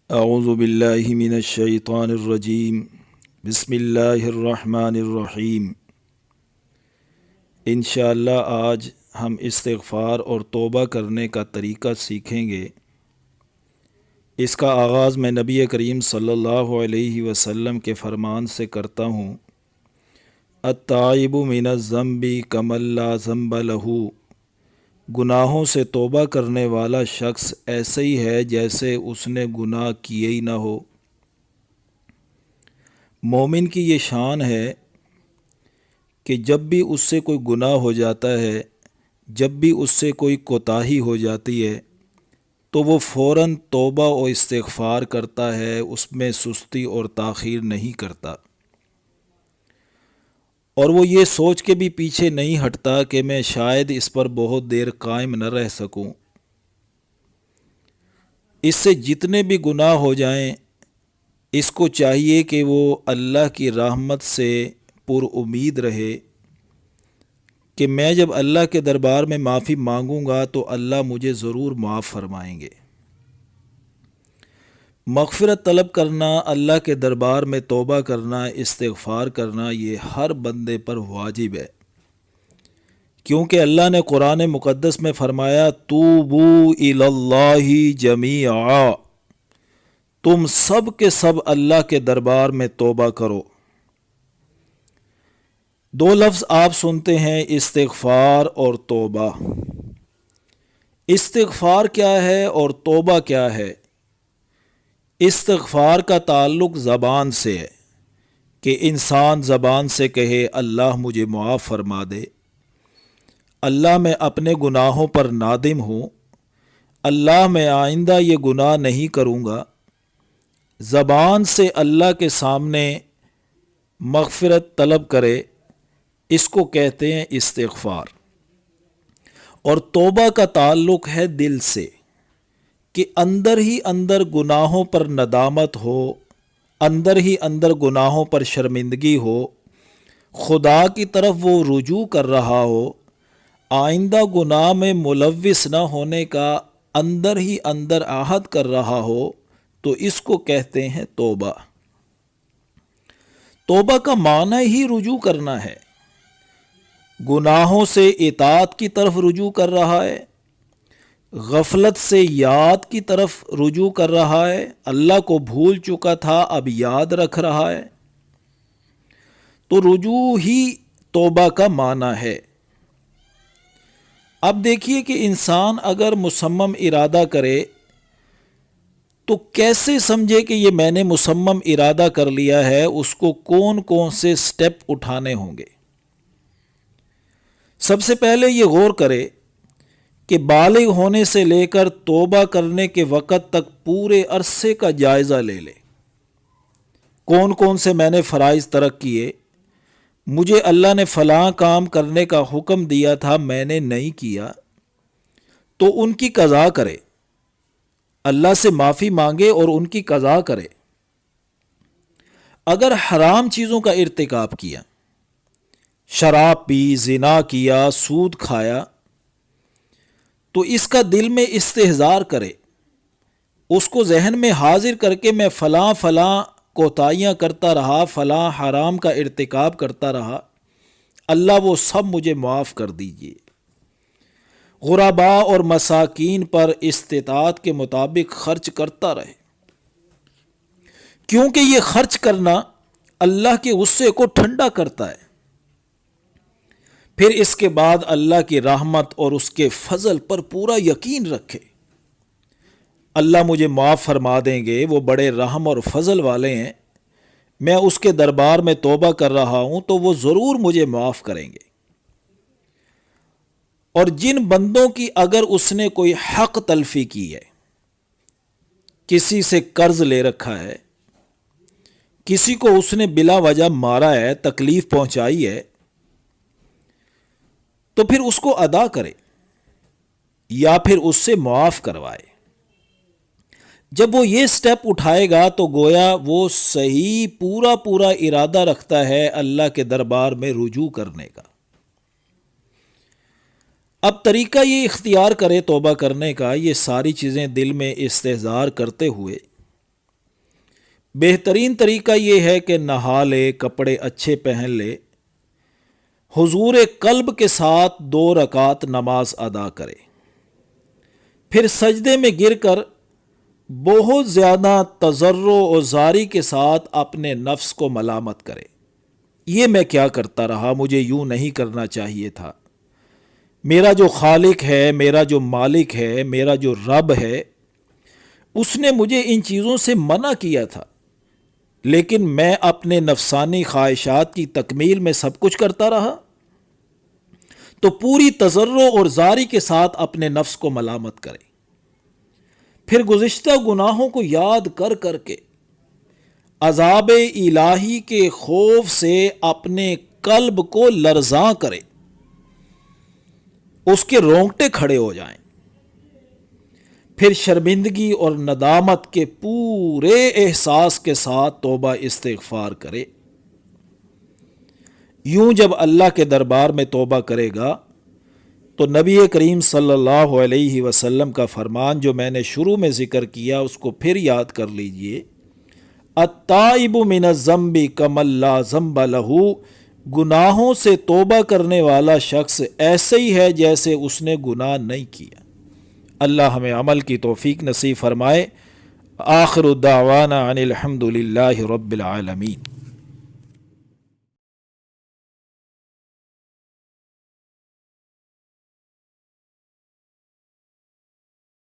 اعوذ باللہ من الشیطان الرجیم بسم اللہ الرحمن الرحیم۔ انشاءاللہ آج ہم استغفار اور توبہ کرنے کا طریقہ سیکھیں گے۔ اس کا آغاز میں نبی کریم صلی اللہ علیہ وسلم کے فرمان سے کرتا ہوں، التائب من الذنب کمن لا ذنب لہ۔ گناہوں سے توبہ کرنے والا شخص ایسے ہی ہے جیسے اس نے گناہ کیے ہی نہ ہو۔ مومن کی یہ شان ہے کہ جب بھی اس سے کوئی گناہ ہو جاتا ہے، جب بھی اس سے کوئی کوتاہی ہو جاتی ہے تو وہ فوراً توبہ و استغفار کرتا ہے، اس میں سستی اور تاخیر نہیں کرتا، اور وہ یہ سوچ کے بھی پیچھے نہیں ہٹتا کہ میں شاید اس پر بہت دیر قائم نہ رہ سکوں۔ اس سے جتنے بھی گناہ ہو جائیں، اس کو چاہیے کہ وہ اللہ کی رحمت سے پر امید رہے کہ میں جب اللہ کے دربار میں معافی مانگوں گا تو اللہ مجھے ضرور معاف فرمائیں گے۔ مغفرت طلب کرنا، اللہ کے دربار میں توبہ کرنا، استغفار کرنا، یہ ہر بندے پر واجب ہے، کیونکہ اللہ نے قرآن مقدس میں فرمایا توبو الی اللہ جمیعا، تم سب کے سب اللہ کے دربار میں توبہ کرو۔ دو لفظ آپ سنتے ہیں، استغفار اور توبہ۔ استغفار کیا ہے اور توبہ کیا ہے؟ استغفار کا تعلق زبان سے ہے کہ انسان زبان سے کہے اللہ مجھے معاف فرما دے، اللہ میں اپنے گناہوں پر نادم ہوں، اللہ میں آئندہ یہ گناہ نہیں کروں گا۔ زبان سے اللہ کے سامنے مغفرت طلب کرے، اس کو کہتے ہیں استغفار۔ اور توبہ کا تعلق ہے دل سے، کہ اندر ہی اندر گناہوں پر ندامت ہو، اندر ہی اندر گناہوں پر شرمندگی ہو، خدا کی طرف وہ رجوع کر رہا ہو، آئندہ گناہ میں ملوث نہ ہونے کا اندر ہی اندر عہد کر رہا ہو، تو اس کو کہتے ہیں توبہ۔ توبہ کا معنی ہی رجوع کرنا ہے، گناہوں سے اطاعت کی طرف رجوع کر رہا ہے، غفلت سے یاد کی طرف رجوع کر رہا ہے، اللہ کو بھول چکا تھا اب یاد رکھ رہا ہے، تو رجوع ہی توبہ کا معنی ہے۔ اب دیکھیے کہ انسان اگر مصمم ارادہ کرے تو کیسے سمجھے کہ یہ میں نے مصمم ارادہ کر لیا ہے، اس کو کون کون سے سٹیپ اٹھانے ہوں گے۔ سب سے پہلے یہ غور کرے کہ بالغ ہونے سے لے کر توبہ کرنے کے وقت تک پورے عرصے کا جائزہ لے لے، کون کون سے میں نے فرائض ترک کیے، مجھے اللہ نے فلاں کام کرنے کا حکم دیا تھا میں نے نہیں کیا، تو ان کی قضا کرے، اللہ سے معافی مانگے اور ان کی قضا کرے۔ اگر حرام چیزوں کا ارتکاب کیا، شراب پی، زنا کیا، سود کھایا، تو اس کا دل میں استحضار کرے، اس کو ذہن میں حاضر کر کے میں فلاں فلاں کوتاہیاں کرتا رہا، فلاں حرام کا ارتکاب کرتا رہا، اللہ وہ سب مجھے معاف کر دیجئے۔ غرباء اور مساکین پر استطاعت کے مطابق خرچ کرتا رہے، کیونکہ یہ خرچ کرنا اللہ کے غصے کو ٹھنڈا کرتا ہے۔ پھر اس کے بعد اللہ کی رحمت اور اس کے فضل پر پورا یقین رکھے، اللہ مجھے معاف فرما دیں گے، وہ بڑے رحم اور فضل والے ہیں، میں اس کے دربار میں توبہ کر رہا ہوں تو وہ ضرور مجھے معاف کریں گے۔ اور جن بندوں کی اگر اس نے کوئی حق تلفی کی ہے، کسی سے قرض لے رکھا ہے، کسی کو اس نے بلا وجہ مارا ہے، تکلیف پہنچائی ہے، تو پھر اس کو ادا کرے یا پھر اس سے معاف کروائے۔ جب وہ یہ سٹیپ اٹھائے گا تو گویا وہ صحیح پورا ارادہ رکھتا ہے اللہ کے دربار میں رجوع کرنے کا۔ اب طریقہ یہ اختیار کرے توبہ کرنے کا، یہ ساری چیزیں دل میں استحضار کرتے ہوئے بہترین طریقہ یہ ہے کہ نہا لے، کپڑے اچھے پہن لے، حضور قلب کے ساتھ 2 رکعت نماز ادا کرے، پھر سجدے میں گر کر بہت زیادہ تضرع و زاری کے ساتھ اپنے نفس کو ملامت کرے، یہ میں کیا کرتا رہا، مجھے یوں نہیں کرنا چاہیے تھا، میرا جو خالق ہے، میرا جو مالک ہے، میرا جو رب ہے، اس نے مجھے ان چیزوں سے منع کیا تھا، لیکن میں اپنے نفسانی خواہشات کی تکمیل میں سب کچھ کرتا رہا۔ تو پوری تضرع اور زاری کے ساتھ اپنے نفس کو ملامت کرے، پھر گزشتہ گناہوں کو یاد کر کر کے عذاب الہی کے خوف سے اپنے قلب کو لرزاں کرے، اس کے رونگٹے کھڑے ہو جائیں، پھر شرمندگی اور ندامت کے پورے احساس کے ساتھ توبہ استغفار کرے۔ یوں جب اللہ کے دربار میں توبہ کرے گا تو نبی کریم صلی اللہ علیہ وسلم کا فرمان جو میں نے شروع میں ذکر کیا اس کو پھر یاد کر لیجئے، التائب من الذنب کمن لا ذنب لہ، گناہوں سے توبہ کرنے والا شخص ایسے ہی ہے جیسے اس نے گناہ نہیں کیا۔ اللہ ہمیں عمل کی توفیق نصیب فرمائے۔ آخر الدعوانا ان الحمد للہ رب العالمین۔